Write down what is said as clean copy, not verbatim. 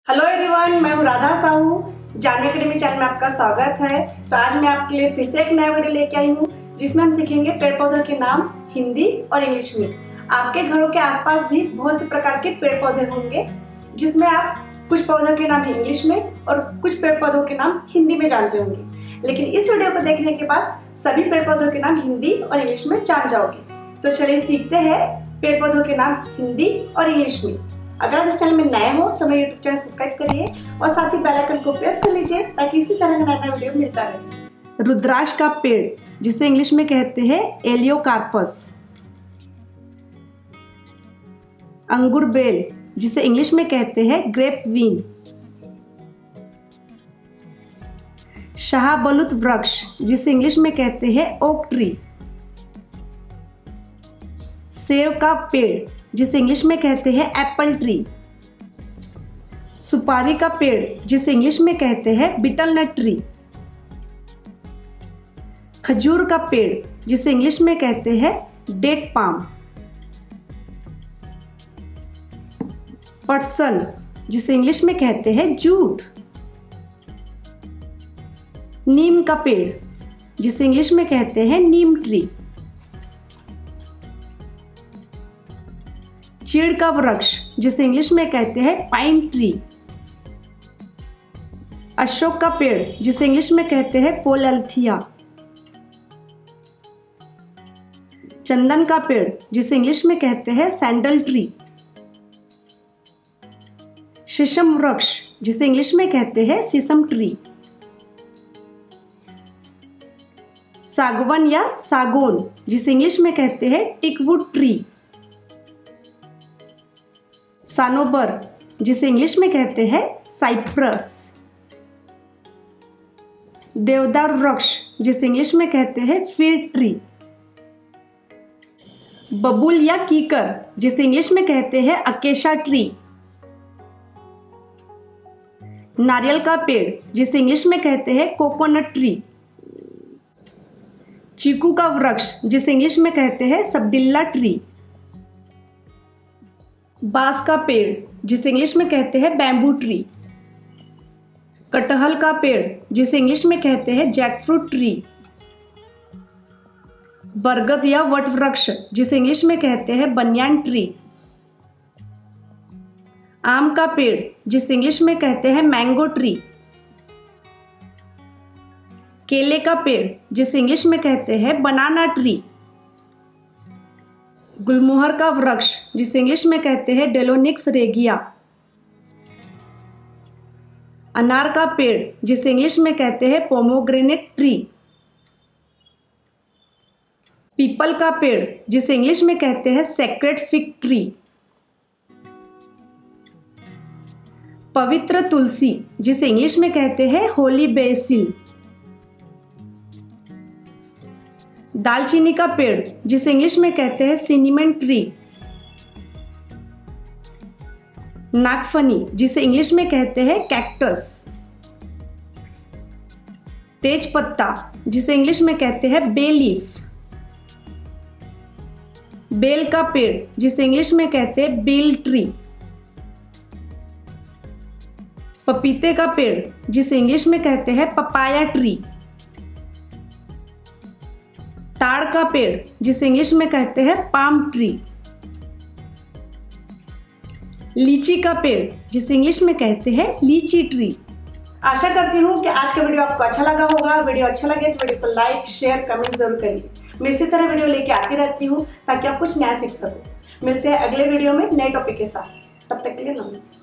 Hello everyone, मैं हूँ Radha Sahu. Janvi academy channel में आपका स्वागत है। तो आज मैं आपके लिए फिर से एक नया वीडियो लेके आई हूँ जिसमें हम सीखेंगे पेड़ पौधों के नाम हिंदी और इंग्लिश में। आपके घरों के आसपास भी बहुत से प्रकार के पेड़ पौधे होंगे जिसमें आप कुछ पौधों के नाम इंग्लिश में और कुछ पेड़ पौधों के नाम हिंदी में जानते होंगे, लेकिन इस वीडियो को देखने के बाद सभी पेड़ पौधों के नाम हिंदी और इंग्लिश में जान जाओगे। तो चलिए सीखते हैं पेड़ पौधों के नाम हिंदी और इंग्लिश में। अगर आप इस चैनल में नए हो तो मेरे यूट्यूब चैनल सब्सक्राइब करिए और साथ ही बेल आइकन को प्रेस कर लीजिए ताकि इसी तरह का नया वीडियो मिलता रहे। रुद्राक्ष का पेड़ जिसे इंग्लिश में कहते हैं एलियोकार्पस। अंगूर बेल जिसे इंग्लिश में कहते हैं ग्रेप वीन। शाहबलूत वृक्ष जिसे इंग्लिश में कहते हैं ओक ट्री। सेब का पेड़ जिसे इंग्लिश में कहते हैं एप्पल ट्री। सुपारी का पेड़ जिसे इंग्लिश में कहते हैं बीटल नट ट्री। खजूर का पेड़ जिसे इंग्लिश में कहते हैं डेट पाम। पटसन जिसे इंग्लिश में कहते हैं जूट। नीम का पेड़ जिसे इंग्लिश में कहते हैं नीम ट्री। चीड़ का वृक्ष जिसे इंग्लिश में कहते हैं पाइन ट्री। अशोक का पेड़ जिसे इंग्लिश में कहते हैं पोलैल्थिया। चंदन का पेड़ जिसे इंग्लिश में कहते हैं सैंडल ट्री। शीशम वृक्ष जिसे इंग्लिश में कहते हैं सीसम ट्री। सागवन या सागौन जिसे इंग्लिश में कहते हैं टिकवुड ट्री। सानोबर जिसे इंग्लिश में कहते हैं साइप्रस। देवदार वृक्ष जिसे इंग्लिश में कहते हैं फीर ट्री। बबूल या कीकर जिसे इंग्लिश में कहते हैं अकेशा ट्री। नारियल का पेड़ जिसे इंग्लिश में कहते हैं कोकोनट ट्री। चीकू का वृक्ष जिसे इंग्लिश में कहते हैं सबडिल्ला ट्री। बांस का पेड़ जिसे इंग्लिश में कहते हैं बैम्बू ट्री। कटहल का पेड़ जिसे इंग्लिश में कहते हैं जैकफ्रूट ट्री। बरगद या वट वृक्ष जिसे इंग्लिश में कहते हैं बनियान ट्री। आम का पेड़ जिसे इंग्लिश में कहते हैं मैंगो ट्री। केले का पेड़ जिसे इंग्लिश में कहते हैं बनाना ट्री। गुलमोहर का वृक्ष जिसे इंग्लिश में कहते हैं डेलोनिक्स रेगिया। अनार का पेड़ जिसे इंग्लिश में कहते हैं पोमोग्रेनेट ट्री। पीपल का पेड़ जिसे इंग्लिश में कहते हैं सेक्रेड फिग ट्री। पवित्र तुलसी जिसे इंग्लिश में कहते हैं होली बेसिल। दालचीनी का पेड़ जिसे इंग्लिश में कहते हैं सिनेमन ट्री। नागफनी जिसे इंग्लिश में कहते हैं कैक्टस। तेज पत्ता जिसे इंग्लिश में कहते हैं बे लीफ। बेल का पेड़ जिसे इंग्लिश में कहते हैं बील ट्री। पपीते का पेड़ जिसे इंग्लिश में कहते हैं पपाया ट्री। ताड़ का पेड़ जिसे इंग्लिश में कहते हैं पाम ट्री। लीची का पेड़ जिसे इंग्लिश में कहते हैं लीची ट्री। आशा करती हूँ कि आज का वीडियो आपको अच्छा लगा होगा। वीडियो अच्छा लगे तो वीडियो को लाइक शेयर कमेंट जरूर करिए। मैं इसी तरह वीडियो लेके आती रहती हूँ ताकि आप कुछ नया सीख सको। मिलते हैं अगले वीडियो में नए टॉपिक के साथ। तब तक के लिए नमस्ते।